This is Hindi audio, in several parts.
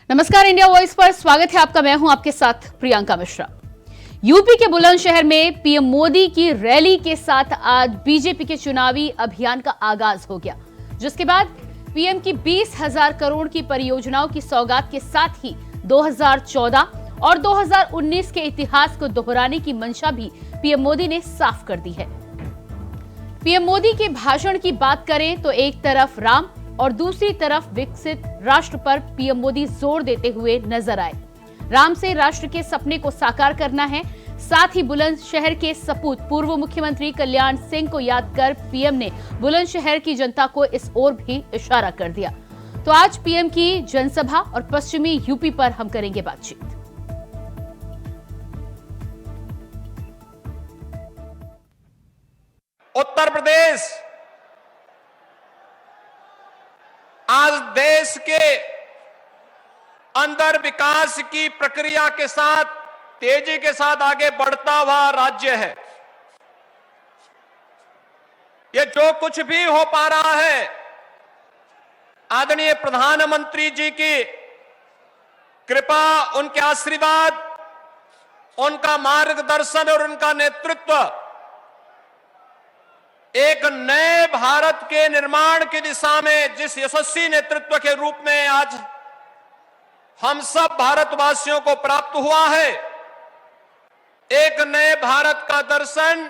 नमस्कार, इंडिया वॉइस पर स्वागत है आपका। मैं हूं आपके साथ प्रियंका मिश्रा। यूपी के बुलंदशहर में पीएम मोदी की रैली के साथ आज बीजेपी के चुनावी अभियान का आगाज हो गया, जिसके बाद पीएम की 20,000 करोड़ की परियोजनाओं की सौगात के साथ ही 2014 और 2019 के इतिहास को दोहराने की मंशा भी पीएम मोदी ने साफ कर दी है। पीएम मोदी के भाषण की बात करें तो एक तरफ राम और दूसरी तरफ विकसित राष्ट्र पर पीएम मोदी जोर देते हुए नजर आए। राम से राष्ट्र के सपने को साकार करना है। साथ ही बुलंदशहर के सपूत पूर्व मुख्यमंत्री कल्याण सिंह को याद कर पीएम ने बुलंदशहर की जनता को इस ओर भी इशारा कर दिया। तो आज पीएम की जनसभा और पश्चिमी यूपी पर हम करेंगे बातचीत। उत्तर प्रदेश आज देश के अंदर विकास की प्रक्रिया के साथ तेजी के साथ आगे बढ़ता हुआ राज्य है। ये जो कुछ भी हो पा रहा है, आदरणीय प्रधानमंत्री जी की कृपा, उनके आशीर्वाद, उनका मार्गदर्शन और उनका नेतृत्व एक नए भारत के निर्माण की दिशा में जिस यशस्वी नेतृत्व के रूप में आज हम सब भारतवासियों को प्राप्त हुआ है, एक नए भारत का दर्शन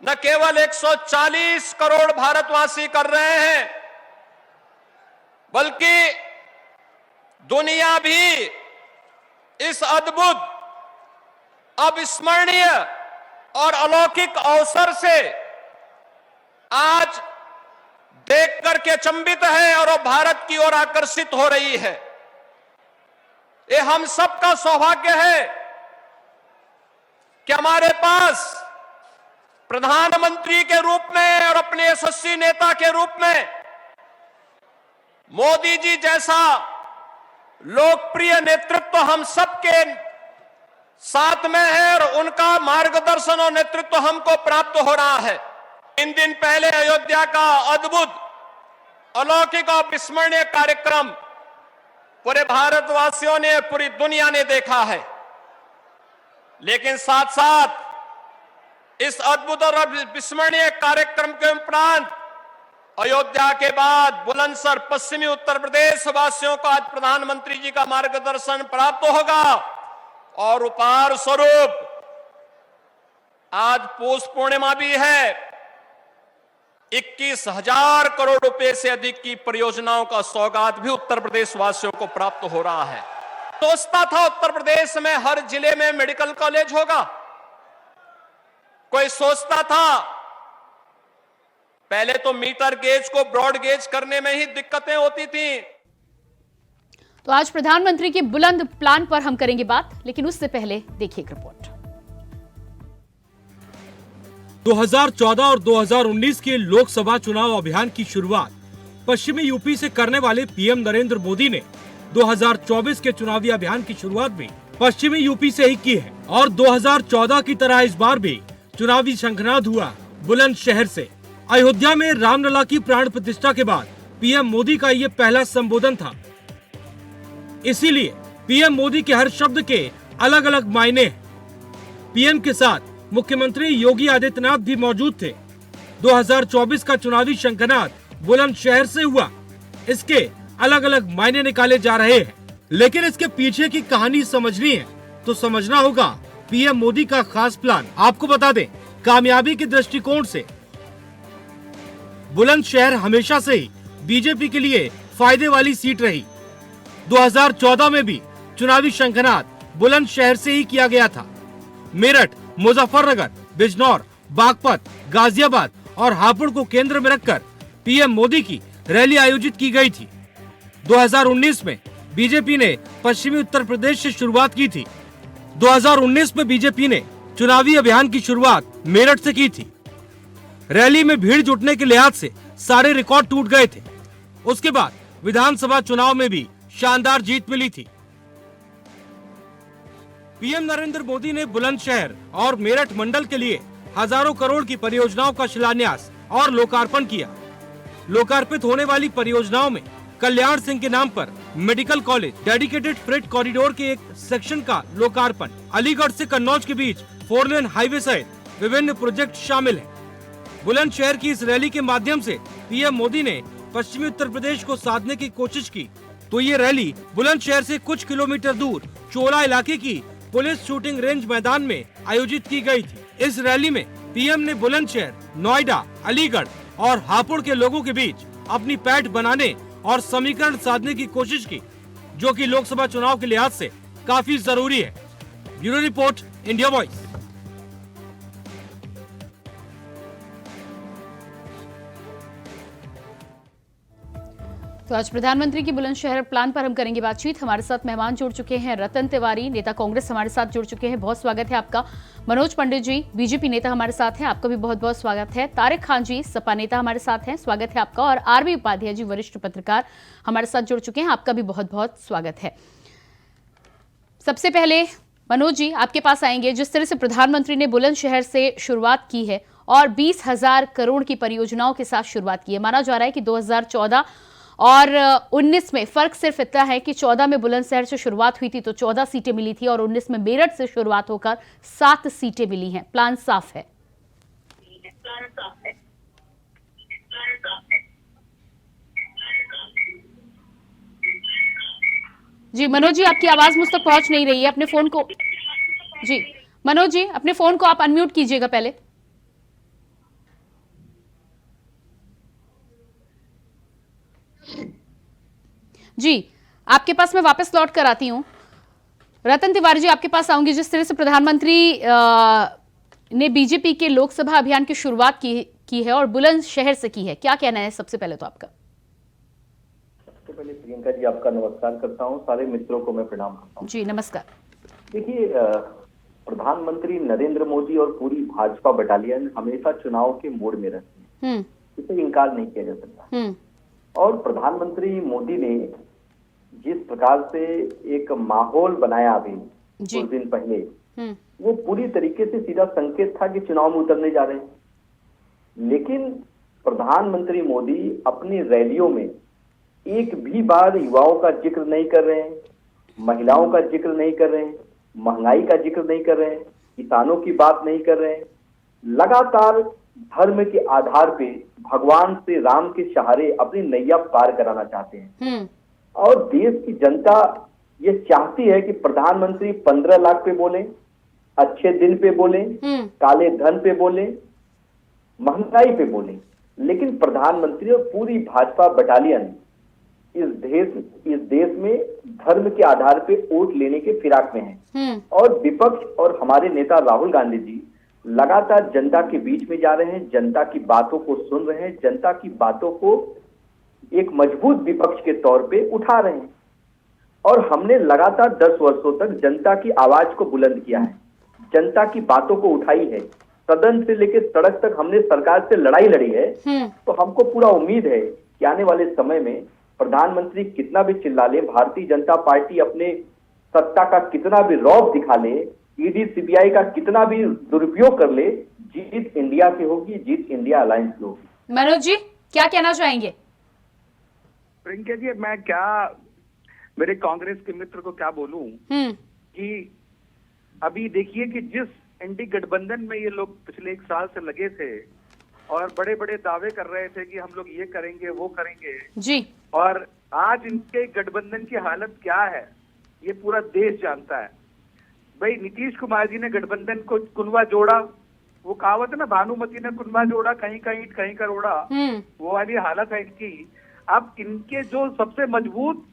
न केवल 140 करोड़ भारतवासी कर रहे हैं, बल्कि दुनिया भी इस अद्भुत, अविस्मरणीय और अलौकिक अवसर से आज देख करके अचंभित है और भारत की ओर आकर्षित हो रही है। ये हम सबका सौभाग्य है कि हमारे पास प्रधानमंत्री के रूप में और अपने यशस्वी नेता के रूप में मोदी जी जैसा लोकप्रिय नेतृत्व हम सबके साथ में है और उनका मार्गदर्शन और नेतृत्व हमको प्राप्त हो रहा है। 3 दिन पहले अयोध्या का अद्भुत, अलौकिक और विस्मरणीय कार्यक्रम पूरे भारतवासियों ने, पूरी दुनिया ने देखा है। लेकिन साथ साथ इस अद्भुत और विस्मरणीय कार्यक्रम के उपरांत अयोध्या के बाद बुलंदशहर पश्चिमी उत्तर प्रदेश वासियों को आज प्रधानमंत्री जी का मार्गदर्शन प्राप्त होगा और उपहार स्वरूप आज पौष पूर्णिमा भी है। 21,000 करोड़ रुपए से अधिक की परियोजनाओं का सौगात भी उत्तर प्रदेश वासियों को प्राप्त हो रहा है। सोचता था उत्तर प्रदेश में हर जिले में मेडिकल कॉलेज होगा, कोई सोचता था। पहले तो मीटर गेज को ब्रॉड गेज करने में ही दिक्कतें होती थी। तो आज प्रधानमंत्री के बुलंद प्लान पर हम करेंगे बात, लेकिन उससे पहले देखिए एक रिपोर्ट। 2014 और 2019 के लोकसभा चुनाव अभियान की शुरुआत पश्चिमी यूपी से करने वाले पीएम नरेंद्र मोदी ने 2024 के चुनावी अभियान की शुरुआत भी पश्चिमी यूपी से ही की है और 2014 की तरह इस बार भी चुनावी शंखनाद हुआ बुलंदशहर से। अयोध्या में रामलला की प्राण प्रतिष्ठा के बाद पीएम मोदी का ये पहला संबोधन था। इसीलिए पीएम मोदी के हर शब्द के अलग अलग मायने हैं। पीएम के साथ मुख्यमंत्री योगी आदित्यनाथ भी मौजूद थे। 2024 का चुनावी शंखनाद बुलंदशहर से हुआ। इसके अलग अलग मायने निकाले जा रहे हैं, लेकिन इसके पीछे की कहानी समझनी है तो समझना होगा पीएम मोदी का खास प्लान। आपको बता दें, कामयाबी के दृष्टिकोण से बुलंदशहर हमेशा से ही बीजेपी के लिए फायदे वाली सीट रही। 2014 में भी चुनावी शंखनाद बुलंदशहर से ही किया गया था। मेरठ, मुजफ्फरनगर, बिजनौर, बागपत, गाजियाबाद और हापुड़ को केंद्र में रखकर पीएम मोदी की रैली आयोजित की गई थी। 2019 में बीजेपी ने पश्चिमी उत्तर प्रदेश से शुरुआत की थी। 2019 में बीजेपी ने चुनावी अभियान की शुरुआत मेरठ से की थी। रैली में भीड़ जुटने के लिहाज से सारे रिकॉर्ड टूट गए थे। उसके बाद विधानसभा चुनाव में भी शानदार जीत मिली थी। पीएम नरेंद्र मोदी ने बुलंदशहर और मेरठ मंडल के लिए हजारों करोड़ की परियोजनाओं का शिलान्यास और लोकार्पण किया। लोकार्पित होने वाली परियोजनाओं में कल्याण सिंह के नाम पर medical college, dedicated freight corridor के एक सेक्शन का लोकार्पण, अलीगढ़ से कन्नौज के बीच 4 लेन हाईवे सहित विभिन्न प्रोजेक्ट शामिल हैं। बुलंदशहर की इस रैली के माध्यम से पीएम मोदी ने पश्चिमी उत्तर प्रदेश को साधने की कोशिश की, तो ये रैली बुलंदशहर से कुछ किलोमीटर दूर चोला इलाके की पुलिस शूटिंग रेंज मैदान में आयोजित की गई थी। इस रैली में पीएम ने बुलंदशहर, नोएडा, अलीगढ़ और हापुड़ के लोगों के बीच अपनी पैठ बनाने और समीकरण साधने की कोशिश की, जो कि लोकसभा चुनाव के लिहाज से काफी जरूरी है। Bureau report, India voice. तो आज प्रधानमंत्री की बुलंदशहर प्लान पर हम करेंगे बातचीत। हमारे साथ मेहमान जुड़ चुके हैं रतन तिवारी, नेता कांग्रेस हमारे साथ जुड़ चुके हैं, बहुत स्वागत है आपका। मनोज पंडित जी, बीजेपी नेता हमारे साथ हैं, आपका भी बहुत बहुत स्वागत है। तारिक खान जी, सपा नेता हमारे साथ हैं, स्वागत है आपका। और आरबी उपाध्याय जी, वरिष्ठ पत्रकार हमारे साथ जुड़ चुके हैं, आपका भी बहुत बहुत स्वागत है। सबसे पहले मनोज जी आपके पास आएंगे। जिस तरह से प्रधानमंत्री ने बुलंदशहर से शुरुआत की है और 20,000 करोड़ की परियोजनाओं के साथ शुरुआत की है, माना जा रहा है कि 2014 और 19 में फर्क सिर्फ इतना है कि 14 में बुलंदशहर से शुरुआत हुई थी तो 14 सीटें मिली थी और 19 में मेरठ से शुरुआत होकर 7 सीटें मिली हैं। प्लान साफ है। जी मनोज जी, आपकी आवाज मुझ तक पहुंच नहीं रही है। अपने फोन को जी मनोज जी, अपने फोन को आप अनम्यूट कीजिएगा पहले। जी आपके पास मैं वापस लौट कर आती हूं। रतन तिवारी जी, आपके पास आऊंगी। जिस तरह से प्रधानमंत्री ने बीजेपी के लोकसभा अभियान की शुरुआत की है और बुलंदशहर से की है, क्या कहना है सबसे पहले तो आपका? सबसे पहले प्रियंका जी आपका नमस्कार करता हूं, सारे मित्रों को मैं प्रणाम करता हूं। जी नमस्कार। देखिए, प्रधानमंत्री नरेंद्र मोदी और पूरी भाजपा बटालियन हमेशा चुनाव के मोड़ में रहती है, इसे इनकार नहीं किया जा सकता। और प्रधानमंत्री मोदी ने जिस प्रकार से एक माहौल बनाया अभी कुछ दिन पहले, वो पूरी तरीके से सीधा संकेत था कि चुनाव में उतरने जा रहे हैं। लेकिन प्रधानमंत्री मोदी अपनी रैलियों में एक भी बार युवाओं का जिक्र नहीं कर रहे हैं, महिलाओं का जिक्र नहीं कर रहे हैं, महंगाई का जिक्र नहीं कर रहे हैं, किसानों की बात नहीं कर रहे हैं। लगातार धर्म के आधार पे भगवान श्री राम के सहारे अपनी नैया पार कराना चाहते हैं। और देश की जनता ये चाहती है कि प्रधानमंत्री 15 लाख पे बोले, अच्छे दिन पे बोले, काले धन पे बोले, महंगाई पे बोले, लेकिन प्रधानमंत्री और पूरी भाजपा बटालियन इस देश में धर्म के आधार पे वोट लेने के फिराक में है। और विपक्ष और हमारे नेता राहुल गांधी जी लगातार जनता के बीच में जा रहे हैं, जनता की बातों को सुन रहे हैं, जनता की बातों को एक मजबूत विपक्ष के तौर पे उठा रहे हैं। और हमने लगातार 10 वर्षों तक जनता की आवाज को बुलंद किया है, जनता की बातों को उठाई है, सदन से लेकर सड़क तक हमने सरकार से लड़ाई लड़ी है। तो हमको पूरा उम्मीद है कि आने वाले समय में प्रधानमंत्री कितना भी चिल्ला ले, भारतीय जनता पार्टी अपने सत्ता का कितना भी रौब दिखा ले, ईडी सीबीआई का कितना भी दुरुपयोग कर ले, जीत इंडिया की होगी, जीत इंडिया अलायंस की होगी। मनोज जी क्या कहना चाहेंगे? प्रियंका जी, मैं क्या मेरे कांग्रेस के मित्र को क्या बोलूं कि अभी देखिए कि जिस एनडी गठबंधन में ये लोग पिछले 1 साल से लगे थे और बड़े बड़े दावे कर रहे थे कि हम लोग ये करेंगे वो करेंगे जी, और आज इनके गठबंधन की हालत क्या है ये पूरा देश जानता है। भाई नीतीश कुमार जी ने गठबंधन को कुनवा जोड़ा, वो कहावत है ना, भानुमति ने कुनवा जोड़ा, कहीं का ईंट कहीं का रोड़ा, वो वाली हालत है इनकी। अब इनके जो सबसे मजबूत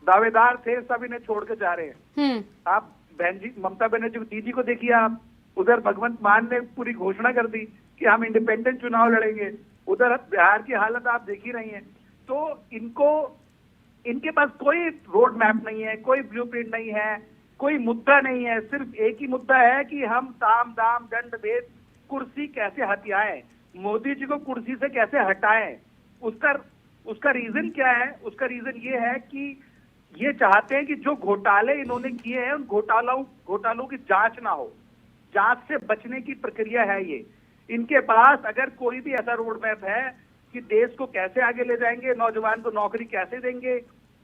दावेदार थे सब इन्हें छोड़ के जा रहे हैं। आप बहन जी ममता बनर्जी दीदी को देखिए, आप उधर भगवंत मान ने पूरी घोषणा कर दी कि हम इंडिपेंडेंट चुनाव लड़ेंगे, उधर बिहार की हालत आप देख ही रही हैं। तो इनके पास कोई रोड मैप नहीं है, कोई ब्लूप्रिंट नहीं है, कोई मुद्दा नहीं है, सिर्फ एक ही मुद्दा है कि हम साम दाम दंड भेद कुर्सी कैसे हथियाएं, मोदी जी को कुर्सी से कैसे हटाएं। उसका रीजन क्या है? उसका रीजन ये है कि ये चाहते हैं कि जो घोटाले इन्होंने किए हैं उन घोटालों की जांच ना हो, जांच से बचने की प्रक्रिया है ये। इनके पास अगर कोई भी ऐसा रोड मैप है कि देश को कैसे आगे ले जाएंगे, नौजवान को नौकरी कैसे देंगे,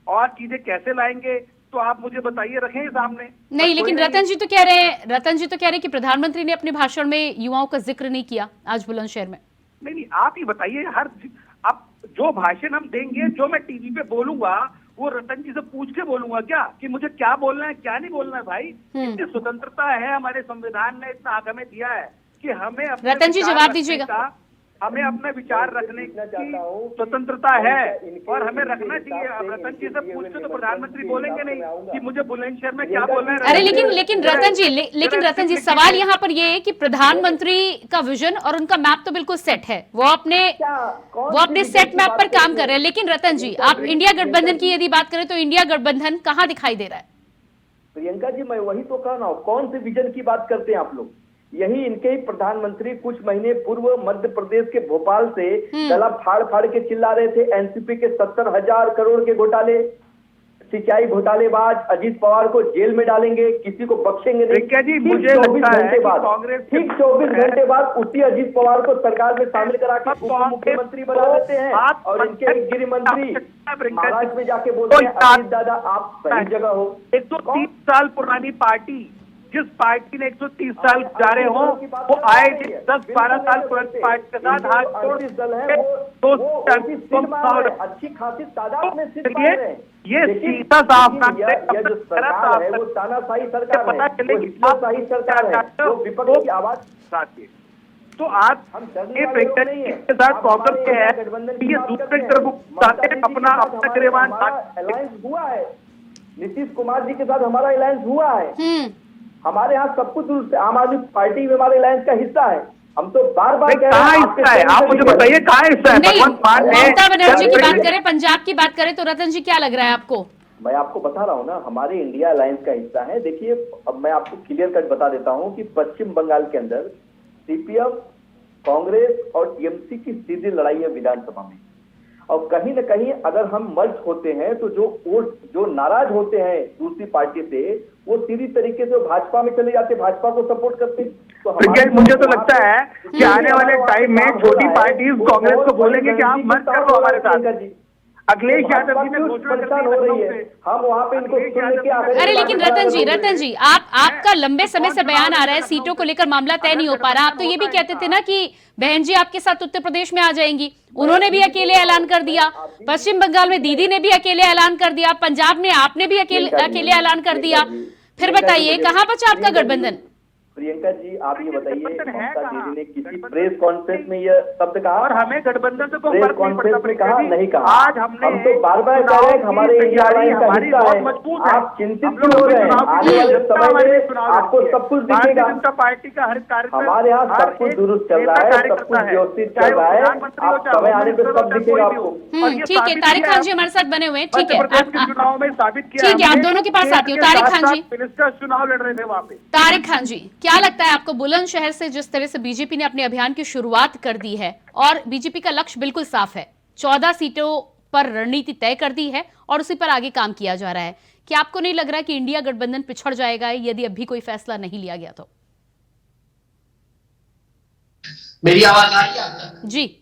और चीजें कैसे लाएंगे तो आप मुझे बताइए, रखें सामने। नहीं, लेकिन रतन जी तो कह रहे हैं कि प्रधानमंत्री ने अपने भाषण में युवाओं का जिक्र नहीं किया आज बुलंदशहर में। नहीं, आप ही बताइए। अब जो भाषण हम देंगे, जो मैं टीवी पे बोलूंगा, वो रतन जी से पूछ के बोलूंगा क्या कि मुझे क्या बोलना है क्या नहीं बोलना है? भाई, इतनी स्वतंत्रता है हमारे संविधान ने, इतना हक हमें दिया है कि हमें अपने रतन जी जवाब दीजिएगा। हमें अपने विचार रखने की स्वतंत्रता है और हमें रखना चाहिए। अब रतन जी से पूछ के तो प्रधानमंत्री बोलेंगे नहीं कि मुझे बुलंदशहर में क्या बोलना है। अरे लेकिन रतन जी सवाल यहाँ पर ये है कि प्रधानमंत्री का विजन और उनका मैप तो बिल्कुल सेट है, वो अपने सेट मैप पर काम कर रहे हैं। लेकिन रतन जी, आप इंडिया गठबंधन की यदि बात करें तो इंडिया गठबंधन कहाँ दिखाई दे रहा है? प्रियंका जी, मैं वही तो कह रहा हूँ, कौन से विजन की बात करते हैं आप लोग? यही इनके ही प्रधानमंत्री कुछ महीने पूर्व मध्य प्रदेश के भोपाल से गला फाड़ फाड़ के चिल्ला रहे थे, एनसीपी के 70,000 करोड़ के घोटाले, सिंचाई घोटालेबाज अजीत पवार को जेल में डालेंगे, किसी को बख्शेंगे नहीं। क्या जी, मुझे लगता है कि कांग्रेस ठीक 24 घंटे बाद उसी अजीत पवार को सरकार में शामिल करा के उप मुख्यमंत्री बना देते हैं और इनके गृह मंत्री महाराष्ट्र में जाके बोलते हैं, अजीत दादा आप सही जगह हो। 130 साल पुरानी पार्टी, जिस पार्टी ने 130 साल गुजारे हों, वो आए 10-12 साल पुरानी पार्टी के साथ हाथ तोड़ दल है, अच्छी खासी तादाद में सिर्फ ये सीधा साफ ये जो सरकार है वो तानाशाही सरकार है, हिंदुत्वशाही सरकार है, वो विपक्ष की आवाज साथ। तो आज हम के साथ प्रॉब्लम क्या है कि ये दूसरे तरफ अपना गिरबान अलायंस हुआ है, नीतीश कुमार जी के साथ हमारा अलायंस हुआ है, हमारे यहाँ सब कुछ दुरुस्त है, आम आदमी पार्टी में हमारे अलायंस का हिस्सा है। हम तो बार बार कह रहे हैं हिस्सा है, आप मुझे बताइए कहाँ हिस्सा है? ममता बनर्जी की बात करें, पंजाब की बात करें तो रतन जी क्या लग रहा है आपको? मैं आपको बता रहा हूँ ना, हमारे इंडिया अलायंस का हिस्सा है। देखिए, अब मैं आपको क्लियर कट बता देता हूँ कि पश्चिम बंगाल के अंदर सीपीएम, कांग्रेस और टीएमसी की सीधी लड़ाई है विधानसभा में, और कहीं न कहीं अगर हम मर्ज होते हैं तो जो नाराज होते हैं दूसरी पार्टी से, वो सीधी तरीके से भाजपा में चले जाते, भाजपा को सपोर्ट करते। तो मुझे तो लगता है कि आने वाले टाइम में छोटी पार्टीज कांग्रेस को बोलेंगे कि आप मत करो हमारे साथ। अखिलेश यादव जी ने परेशान हो रही है, हम वहाँ पे इनको सुनने के अरे लेकिन रतन जी आपका लंबे समय से बयान आ रहा है, सीटों को लेकर मामला तय नहीं हो पा रहा। आप तो ये भी कहते थे ना कि बहन जी आपके साथ उत्तर प्रदेश में आ जाएंगी, उन्होंने भी अकेले ऐलान कर दिया। पश्चिम बंगाल में दीदी ने भी अकेले ऐलान कर दिया, पंजाब में आपने भी अकेले ऐलान कर दिया। फिर बताइए कहाँ बचा आपका गठबंधन? प्रियंका जी, आप ये बताइए, ममता दीदी ने किसी प्रेस कॉन्फ्रेंस में ये शब्द कहा और हमें गठबंधन से कोई फर्क नहीं पड़ता? में कहा नहीं कहा। आज हम तो बार बार कह रहे हैं हमारे इंडिया अलायंस का हिस्सा है, आप चिंतित क्यों हो रहे हैं? आने वाले समय में आपको सब कुछ दिखेगा। पार्टी का हर कार्यक्रम हमारे यहाँ सब कुछ दुरुस्त चल रहा है, सब कुछ व्यवस्थित चल रहा है, आप समय आने पर सब दिखेगा आपको। ठीक है, तारिक खान जी हमारे साथ बने हुए हैं। ठीक है, चुनाव में साबित किया। ठीक है, आप दोनों के पास आती हूँ। तारिक खान जी, मिनिस्टर चुनाव लड़ रहे थे वहाँ पे। तारिक खान जी, क्या लगता है आपको बुलंदशहर से जिस तरह से बीजेपी ने अपने अभियान की शुरुआत कर दी है, और बीजेपी का लक्ष्य बिल्कुल साफ है, 14 सीटों पर रणनीति तय कर दी है और उसी पर आगे काम किया जा रहा है, क्या आपको नहीं लग रहा कि इंडिया गठबंधन पिछड़ जाएगा यदि अभी कोई फैसला नहीं लिया गया तो? मेरी आवाज आ रही है आपको? जी,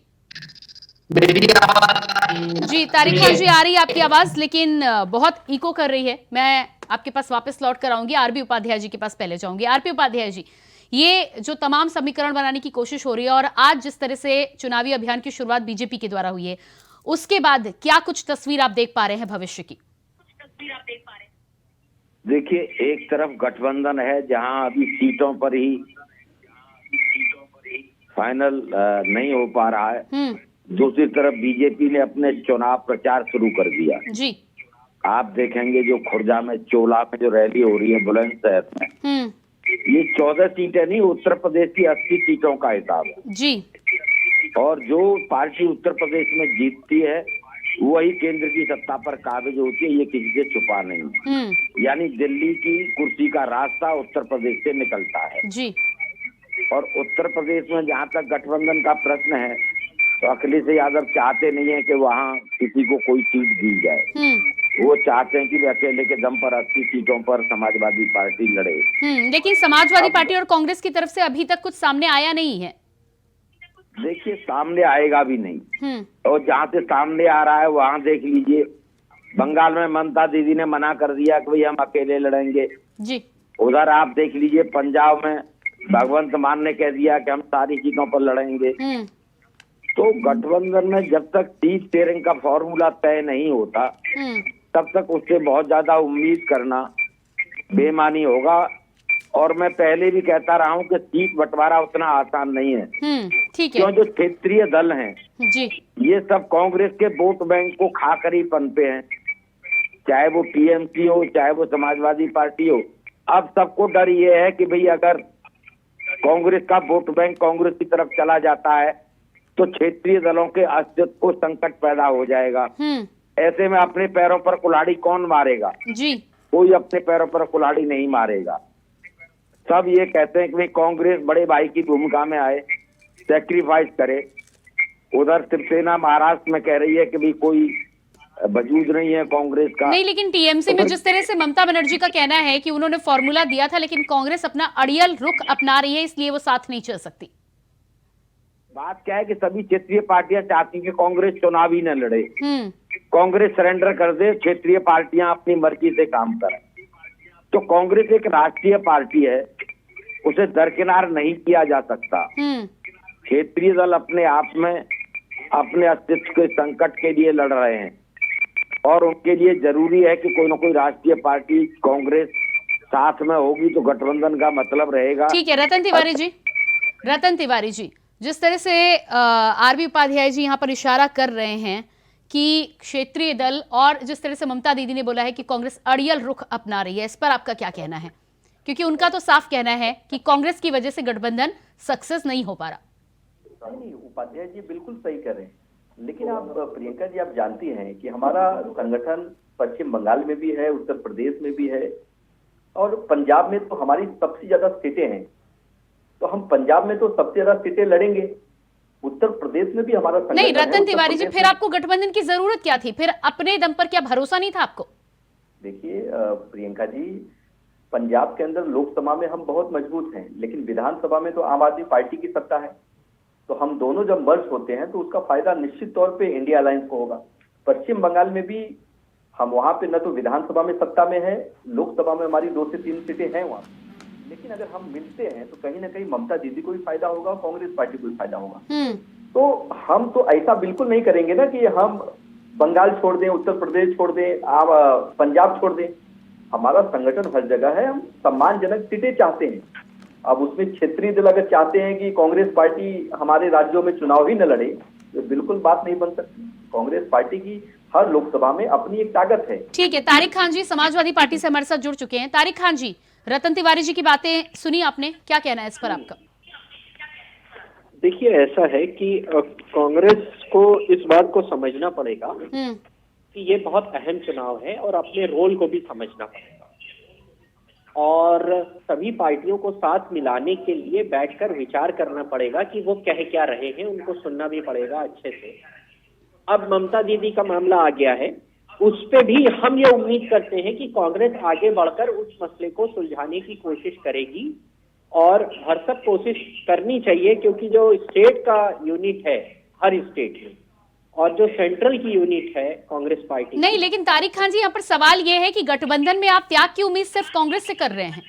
मेरी आवाज आ रही है? जी तारिक खान जी, आ रही है आपकी आवाज, लेकिन बहुत इको कर रही है। मैं आपके पास वापस लौट कर आऊंगी, आरबी उपाध्याय जी के पास पहले जाऊंगी। आरबी उपाध्याय जी, ये जो तमाम समीकरण बनाने की कोशिश हो रही है और आज जिस तरह से चुनावी अभियान की शुरुआत बीजेपी के द्वारा हुई है, उसके बाद क्या कुछ तस्वीर आप देख पा रहे हैं भविष्य की? देखिए, एक तरफ गठबंधन है जहां अभी सीटों पर ही फाइनल नहीं हो पा रहा है, दूसरी तरफ बीजेपी ने अपने चुनाव प्रचार शुरू कर दिया जी। आप देखेंगे जो खुर्जा में, चोला में जो रैली हो रही है बुलंदशहर में, ये 14 सीटें नहीं, उत्तर प्रदेश की 80 सीटों का हिसाब है जी। और जो पार्टी उत्तर प्रदेश में जीतती है वही केंद्र की सत्ता पर काबिज होती है, ये किसी से छुपा नहीं। यानी दिल्ली की कुर्सी का रास्ता उत्तर प्रदेश से निकलता है जी। और उत्तर प्रदेश में जहाँ तक गठबंधन का प्रश्न है, तो अखिलेश यादव चाहते नहीं है कि वहाँ किसी को कोई सीट दी जाए, वो चाहते हैं कि वे अकेले के दम पर 80 सीटों पर समाजवादी पार्टी लड़े। लेकिन समाजवादी पार्टी और कांग्रेस की तरफ से अभी तक कुछ सामने आया नहीं है। देखिए, सामने आएगा भी नहीं, और जहाँ से सामने आ रहा है वहाँ देख लीजिए बंगाल में ममता दीदी ने मना कर दिया कि भाई हम अकेले लड़ेंगे जी। उधर आप देख लीजिए पंजाब में भगवंत मान ने कह दिया कि हम सारी सीटों पर लड़ेंगे। तो गठबंधन में जब तक सीट शेयरिंग का फॉर्मूला तय नहीं होता तब तक उससे बहुत ज्यादा उम्मीद करना बेमानी होगा। और मैं पहले भी कहता रहा हूं कि सीट बंटवारा उतना आसान नहीं है। ठीक है। क्यों जो क्षेत्रीय दल हैं जी, ये सब कांग्रेस के वोट बैंक को खाकर ही पनपे हैं, चाहे वो टीएमसी हो चाहे वो समाजवादी पार्टी हो। अब सबको डर ये है कि भाई अगर कांग्रेस का वोट बैंक कांग्रेस की तरफ चला जाता है तो क्षेत्रीय दलों के अस्तित्व को संकट पैदा हो जाएगा। ऐसे में अपने पैरों पर कुल्हाड़ी कौन मारेगा? जी, कोई अपने पैरों पर कुल्हाड़ी नहीं मारेगा। सब ये कहते हैं कि भाई कांग्रेस बड़े भाई की भूमिका में आए, सैक्रिफाइस करे। उधर शिवसेना महाराष्ट्र में कह रही है कि भाई कोई वजूद नहीं है कांग्रेस का। नहीं, लेकिन टीएमसी में जिस तरह से ममता बनर्जी का कहना है कि उन्होंने फॉर्मूला दिया था लेकिन कांग्रेस अपना अड़ियल रुख अपना रही है इसलिए वो साथ नहीं चल सकती। बात क्या है कि सभी क्षेत्रीय पार्टियां चाहती हैं कि कांग्रेस चुनाव ही न लड़े, कांग्रेस सरेंडर कर दे, क्षेत्रीय पार्टियां अपनी मर्जी से काम करें। तो कांग्रेस एक राष्ट्रीय पार्टी है, उसे दरकिनार नहीं किया जा सकता। क्षेत्रीय दल अपने आप में अपने अस्तित्व के संकट के लिए लड़ रहे हैं और उनके लिए जरूरी है कि कोई ना कोई राष्ट्रीय पार्टी कांग्रेस साथ में होगी तो गठबंधन का मतलब रहेगा। ठीक है रतन तिवारी जी, जिस तरह से आरबी उपाध्याय जी यहाँ पर इशारा कर रहे हैं कि क्षेत्रीय दल और जिस तरह से ममता दीदी ने बोला है कि कांग्रेस अड़ियल रुख अपना रही है, इस पर आपका क्या कहना है? क्योंकि उनका तो साफ कहना है कि कांग्रेस की वजह से गठबंधन सक्सेस नहीं हो पा रहा। नहीं, उपाध्याय जी बिल्कुल सही कर रहे हैं, लेकिन आप प्रियंका जी आप जानती हैं कि हमारा संगठन पश्चिम बंगाल में भी है, उत्तर प्रदेश में भी है और पंजाब में तो हमारी सबसे ज्यादा सीटें हैं। तो हम पंजाब में तो सबसे ज्यादा सीटें लड़ेंगे, उत्तर प्रदेश में भी हमारा संगठन नहीं रतन है, तिवारी जी, फिर आपको गठबंधन की जरूरत क्या थी? फिर अपने दम पर क्या भरोसा नहीं था आपको? देखिए प्रियंका जी, पंजाब के अंदर लोकसभा में हम बहुत मजबूत हैं, लेकिन विधानसभा में तो आम आदमी पार्टी की सत्ता है। तो हम दोनों जब मर्ज होते हैं तो उसका फायदा निश्चित तौर पे इंडिया अलायंस को होगा। पश्चिम बंगाल में भी हम वहां पे न तो विधानसभा में सत्ता में है, लोकसभा में हमारी 2 से 3 सीटें हैं वहां, लेकिन अगर हम मिलते हैं तो कहीं ना कहीं ममता दीदी को भी फायदा होगा, कांग्रेस पार्टी को भी फायदा होगा। तो हम तो ऐसा बिल्कुल नहीं करेंगे ना कि हम बंगाल छोड़ दें, उत्तर प्रदेश छोड़ दें, आप पंजाब छोड़ दें। हमारा संगठन हर जगह है, हम सम्मानजनक सीटें चाहते हैं। अब उसमें क्षेत्रीय दल अगर चाहते हैं कि कांग्रेस पार्टी हमारे राज्यों में चुनाव ही न लड़े, तो बिल्कुल बात नहीं बन सकती। कांग्रेस पार्टी की हर लोकसभा में अपनी एक ताकत है। ठीक है, तारिक खान जी समाजवादी पार्टी से हमारे साथ जुड़ चुके हैं। तारिक खान जी, रतन तिवारी जी की बातें सुनी आपने, क्या कहना है इस पर आपका? देखिए ऐसा है कि कांग्रेस को इस बात को समझना पड़ेगा कि ये बहुत अहम चुनाव है और अपने रोल को भी समझना पड़ेगा और सभी पार्टियों को साथ मिलाने के लिए बैठकर विचार करना पड़ेगा कि वो कह क्या रहे हैं, उनको सुनना भी पड़ेगा अच्छे से। अब ममता दीदी का मामला आ गया है, उस पे भी हम ये उम्मीद करते हैं कि कांग्रेस आगे बढ़कर उस मसले को सुलझाने की कोशिश करेगी और भरसक कोशिश करनी चाहिए, क्योंकि जो स्टेट का यूनिट है हर स्टेट में और जो सेंट्रल की यूनिट है कांग्रेस पार्टी नहीं, लेकिन तारिक खान जी यहाँ पर सवाल ये है कि गठबंधन में आप त्याग की उम्मीद सिर्फ कांग्रेस से कर रहे हैं।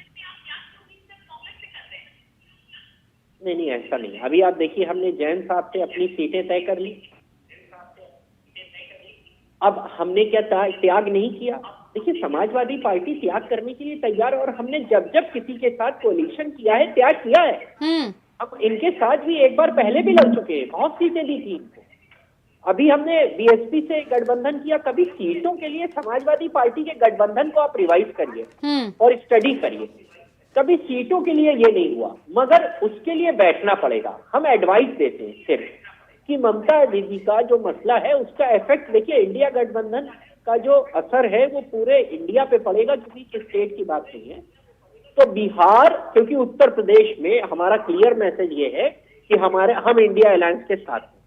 नहीं ऐसा नहीं। अभी आप देखिए हमने जैन साहब से अपनी सीटें तय कर ली, अब हमने क्या त्याग नहीं किया? देखिए समाजवादी पार्टी त्याग करने के लिए तैयार और हमने जब जब किसी के साथ कोलिशन किया है त्याग किया है। अब इनके साथ भी एक बार पहले भी लड़ चुके हैं, बहुत सीटें दी थी इनको। अभी हमने बीएसपी से गठबंधन किया, कभी सीटों के लिए समाजवादी पार्टी के गठबंधन को आप रिवाइज करिए और स्टडी करिए, कभी सीटों के लिए ये नहीं हुआ, मगर उसके लिए बैठना पड़ेगा। हम एडवाइस देते हैं सिर्फ कि ममता दीदी का जो मसला है उसका इफेक्ट देखिए, इंडिया गठबंधन का जो असर है वो पूरे इंडिया पे पड़ेगा, किसी स्टेट की बात नहीं है। तो बिहार, क्योंकि उत्तर प्रदेश में हमारा क्लियर मैसेज ये है कि हम इंडिया अलायंस के साथ हैं,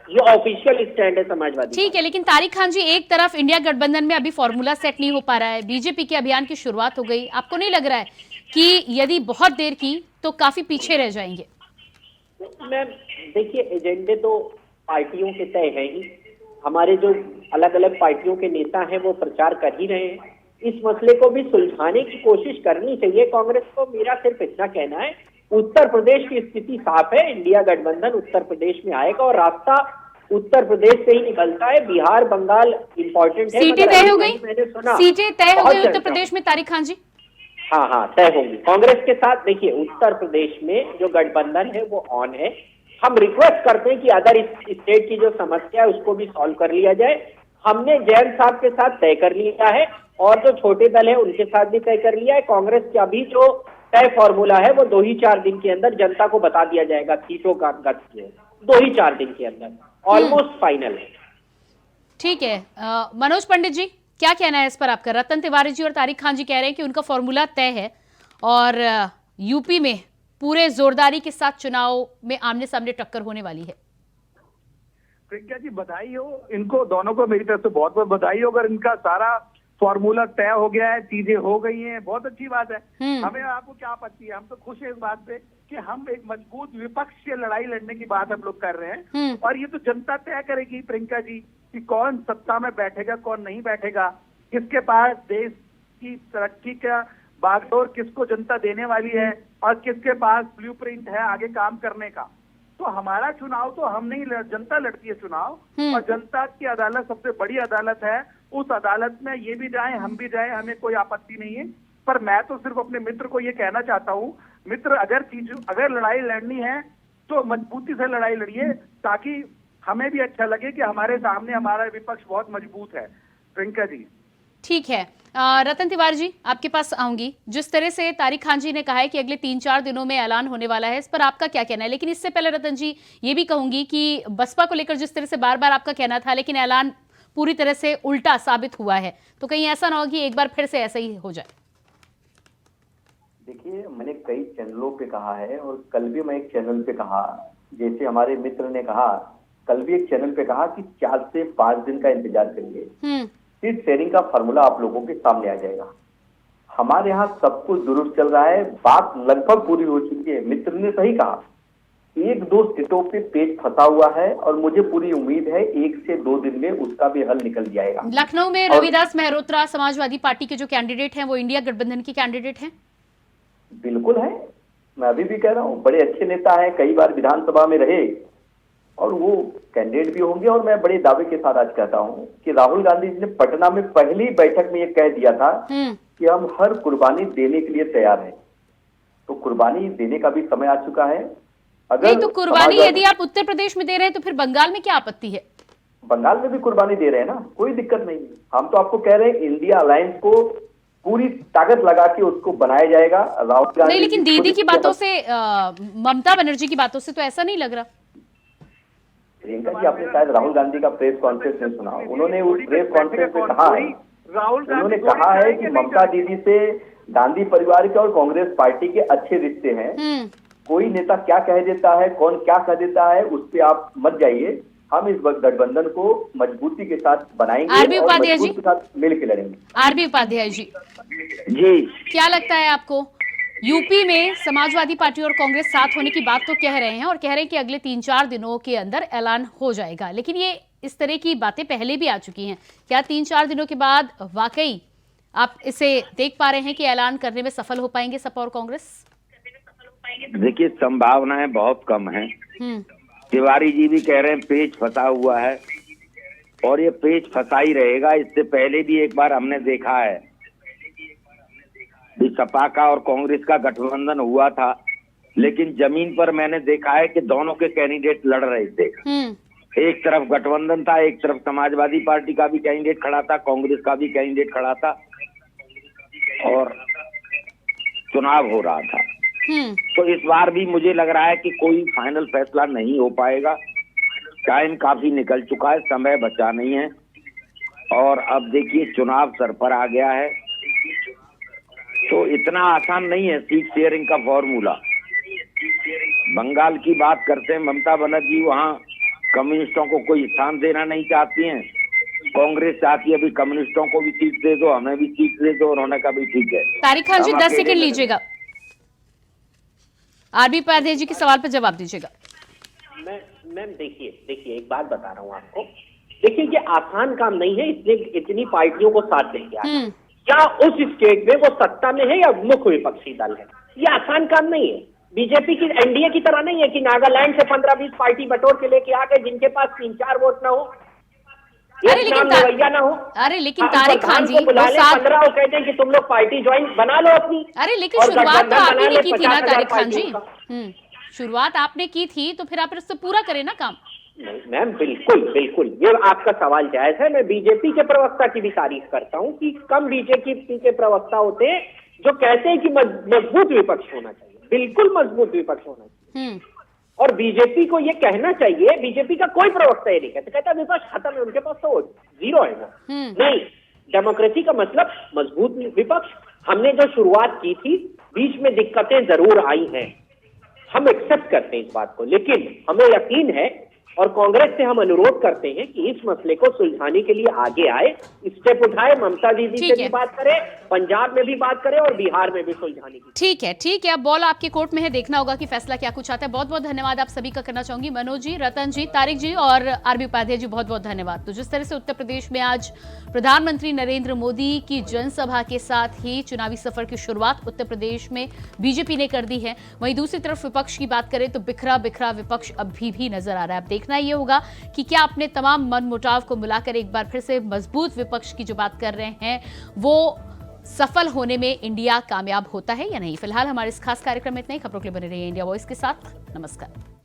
ये ऑफिशियल स्टैंड है समाजवादी। ठीक है, लेकिन तारिक खान जी, एक तरफ इंडिया गठबंधन में अभी फॉर्मूला सेट नहीं हो पा रहा है, बीजेपी के अभियान की शुरुआत हो गई, आपको नहीं लग रहा है कि यदि बहुत देर की तो काफी पीछे रह जाएंगे? मैम देखिए, एजेंडे तो पार्टियों के तय है ही हमारे जो अलग अलग पार्टियों के नेता हैं वो प्रचार कर ही रहे हैं। इस मसले को भी सुलझाने की कोशिश करनी चाहिए कांग्रेस को। मेरा सिर्फ इतना कहना है, उत्तर प्रदेश की स्थिति साफ है, इंडिया गठबंधन उत्तर प्रदेश में आएगा और रास्ता उत्तर प्रदेश से ही निकलता है। बिहार बंगाल इंपॉर्टेंट है। सीटें तय हो गई, मैंने सुना सीटें तय हो गई उत्तर प्रदेश में तारिक खान जी। हाँ तय होंगी कांग्रेस के साथ। देखिए उत्तर प्रदेश में जो गठबंधन है वो ऑन है। हम रिक्वेस्ट करते हैं कि अदर स्टेट की जो समस्या है उसको भी सॉल्व कर लिया जाए। हमने जैन साहब के साथ तय कर लिया है और जो छोटे दल है उनके साथ भी तय कर लिया है। कांग्रेस का भी जो तय फॉर्मूला है वो 2 ही 4 दिन के अंदर जनता को बता दिया जाएगा। सीटों का गति 2 ही 4 दिन के अंदर ऑलमोस्ट फाइनल है। ठीक है, मनोज पंडित जी क्या कहना है इस पर आपका? रतन तिवारी जी और तारिक खान जी कह रहे हैं कि उनका फॉर्मूला तय है और यूपी में पूरे जोरदारी के साथ चुनाव में आमने सामने टक्कर होने वाली है। प्रियंका जी बधाई हो इनको दोनों को, मेरी तरफ से बहुत बहुत बधाई हो। अगर इनका सारा फॉर्मूला तय हो गया है, चीजें हो गई हैं, बहुत अच्छी बात है। हमें आपको क्या आपत्ति है? हम तो खुश है इस बात पे कि हम एक मजबूत विपक्ष से लड़ाई लड़ने की बात हम लोग कर रहे हैं और ये तो जनता तय करेगी प्रियंका जी कि कौन सत्ता में बैठेगा कौन नहीं बैठेगा, किसके पास देश की तरक्की का बागडोर किसको जनता देने वाली है और किसके पास ब्लूप्रिंट है आगे काम करने का। तो हमारा चुनाव तो हम नहीं, जनता लड़ती है चुनाव और जनता की अदालत सबसे बड़ी अदालत है। उस अदालत में ये भी जाए हम भी जाए, हमें कोई आपत्ति नहीं है। पर मैं तो सिर्फ अपने मित्र को ये कहना चाहता हूँ, मित्र अगर लड़ाई लड़नी है तो मजबूती से लड़ाई लड़िए ताकि हमें भी अच्छा लगे कि हमारे सामने हमारा विपक्ष बहुत मजबूत है। प्रियंका जी ठीक है, रतन तिवारी जी आपके पास आऊंगी। जिस तरह से तारिक खान जी ने कहा है कि अगले 3-4 दिनों में ऐलान होने वाला है, इस पर आपका क्या कहना है? लेकिन इससे पहले रतन जी ये भी कहूंगी कि बसपा को लेकर जिस तरह से बार बार आपका कहना था लेकिन ऐलान पूरी तरह से उल्टा साबित हुआ है, तो कहीं ऐसा ना हो कि एक बार फिर से ऐसा ही हो जाए। देखिए, मैंने कई चैनलों पे कहा है और कल भी मैं एक चैनल पे कहा, जैसे हमारे मित्र ने कहा, कल भी एक चैनल पे कहा कि 4 से 5 दिन का इंतजार करिए, सीट शेयरिंग का फॉर्मूला आप लोगों के सामने आ जाएगा। हमारे यहाँ सब कुछ दुरुस्त चल रहा है, बात लगभग पूरी हो चुकी है। मित्र ने सही कहा, 1-2 सीटों पे पेच फंसा हुआ है और मुझे पूरी उम्मीद है 1 से 2 दिन में उसका भी हल निकल जाएगा। लखनऊ में रविदास मेहरोत्रा समाजवादी पार्टी के जो कैंडिडेट हैं वो इंडिया गठबंधन के कैंडिडेट हैं। बिल्कुल है, मैं अभी भी कह रहा हूँ, बड़े अच्छे नेता है, कई बार विधानसभा में रहे और वो कैंडिडेट भी होंगे। और मैं बड़े दावे के साथ आज कहता हूँ कि राहुल गांधी जी ने पटना में पहली बैठक में ये कह दिया था कि हम हर कुर्बानी देने के लिए तैयार हैं। तो कुर्बानी देने का भी समय आ चुका है। अगर नहीं तो कुर्बानी यदि आप उत्तर प्रदेश में दे रहे हैं तो फिर बंगाल में क्या आपत्ति है? बंगाल में भी कुर्बानी दे रहे हैं ना, कोई दिक्कत नहीं। हम तो आपको कह रहे हैं इंडिया अलायंस को पूरी ताकत लगा के उसको बनाया जाएगा। राहुल गांधी नहीं, लेकिन दीदी की बातों से, ममता बनर्जी की बातों से तो ऐसा नहीं लग रहा। प्रियंका जी, आपने शायद राहुल गांधी का प्रेस कॉन्फ्रेंस में सुना, उन्होंने उस प्रेस कॉन्फ्रेंस में कहा है, उन्होंने कहा है कि ममता दीदी से गांधी परिवार के और कांग्रेस पार्टी के अच्छे रिश्ते हैं। कोई नेता क्या कह देता है, कौन क्या कह देता है, उस पे आप मत जाइए। हम इस गठबंधन को मजबूती के साथ बनाएंगे और मजबूती के साथ मिल के लड़ेंगे। आरबी उपाध्याय जी क्या लगता है आपको? यूपी में समाजवादी पार्टी और कांग्रेस साथ होने की बात तो कह रहे हैं और कह रहे हैं कि अगले 3-4 दिनों के अंदर ऐलान हो जाएगा, लेकिन ये इस तरह की बातें पहले भी आ चुकी हैं। क्या 3-4 दिनों के बाद वाकई आप इसे देख पा रहे हैं कि ऐलान करने में सफल हो पाएंगे सपा और कांग्रेस? देखिए, संभावनाएं बहुत कम हैं। तिवारी जी भी कह रहे हैं पेच फंसा हुआ है और ये पेच फंसा ही रहेगा। इससे पहले भी एक बार हमने देखा है, सपा का और कांग्रेस का गठबंधन हुआ था, लेकिन जमीन पर मैंने देखा है कि दोनों के कैंडिडेट लड़ रहे थे। एक तरफ गठबंधन था, एक तरफ समाजवादी पार्टी का भी कैंडिडेट खड़ा था, कांग्रेस का भी कैंडिडेट खड़ा था और चुनाव हो रहा था। तो इस बार भी मुझे लग रहा है कि कोई फाइनल फैसला नहीं हो पाएगा। टाइम काफी निकल चुका है, समय बचा नहीं है और अब देखिए चुनाव सर पर आ गया है, तो इतना आसान नहीं है सीट शेयरिंग का फॉर्मूला। बंगाल की बात करते हैं, ममता बनर्जी वहाँ कम्युनिस्टों को कोई स्थान देना नहीं चाहती हैं। कांग्रेस चाहती है अभी कम्युनिस्टों को भी सीट दे दो, हमें भी सीट दे दो, उन्होंने कहा भी ठीक है। तारिक खान जी 10 सेकंड लीजिएगा, आरबी उपाध्याय जी के सवाल पर जवाब दीजिएगा। मैम देखिए एक बात बता रहा हूँ आपको, देखिए ये आसान काम नहीं है इतनी पार्टियों को साथ देंगे क्या उस स्टेट में वो सत्ता में है या मुख्य विपक्षी दल है, ये आसान काम नहीं है। बीजेपी की एनडीए की तरह नहीं है कि नागालैंड से 15-20 पार्टी बटोर के लेके आ गए जिनके पास 3-4 वोट ना हो, अरे लेकिन ना हो। अरे लेकिन तारिक खान जी 15 कहते हैं कि तुम लोग पार्टी ज्वाइन बना लो अपनी। अरे लेकिन शुरुआत तो आपने नहीं की थी ना तारिक खान जी, शुरुआत आपने की थी तो फिर आप इससे पूरा करें ना काम। नहीं मैम, बिल्कुल बिल्कुल ये आपका सवाल जायज है। मैं बीजेपी के प्रवक्ता की भी तारीफ करता हूँ कि कम बीजेपी के प्रवक्ता होते हैं जो कहते हैं कि मजबूत विपक्ष होना चाहिए, बिल्कुल मजबूत विपक्ष होना चाहिए। और बीजेपी को ये कहना चाहिए, बीजेपी का कोई प्रवक्ता ये नहीं कहता विपक्ष खत्म है, उनके पास तो जीरो है वो। नहीं, डेमोक्रेसी का मतलब मजबूत विपक्ष। हमने जो शुरुआत की थी, बीच में दिक्कतें जरूर आई हैं, हम एक्सेप्ट करते हैं इस बात को, लेकिन हमें यकीन है और कांग्रेस से हम अनुरोध करते हैं कि इस मसले को सुलझाने के लिए आगे आए, स्टेप उठाए, ममता दीदी से भी बात करें, पंजाब में भी बात करें और बिहार में भी सुलझाने की। ठीक है, अब बॉल आपके कोर्ट में है, देखना होगा कि फैसला क्या कुछ आता है। बहुत बहुत धन्यवाद आप सभी का करना चाहूंगी, मनोज जी, रतन जी, तारिक जी और आरबी उपाध्याय जी, बहुत बहुत धन्यवाद। तो जिस तरह से उत्तर प्रदेश में आज प्रधानमंत्री नरेंद्र मोदी की जनसभा के साथ ही चुनावी सफर की शुरुआत उत्तर प्रदेश में बीजेपी ने कर दी है, वहीं दूसरी तरफ विपक्ष की बात करें तो बिखरा बिखरा विपक्ष अभी भी नजर आ रहा है। अब देखना ये होगा कि क्या अपने तमाम मनमुटाव को मिलाकर एक बार फिर से मजबूत विपक्ष की जो बात कर रहे हैं वो सफल होने में इंडिया कामयाब होता है या नहीं। फिलहाल हमारे इस खास कार्यक्रम में इतना ही। खबरों के लिए बने रहिए इंडिया वॉइस के साथ। नमस्कार।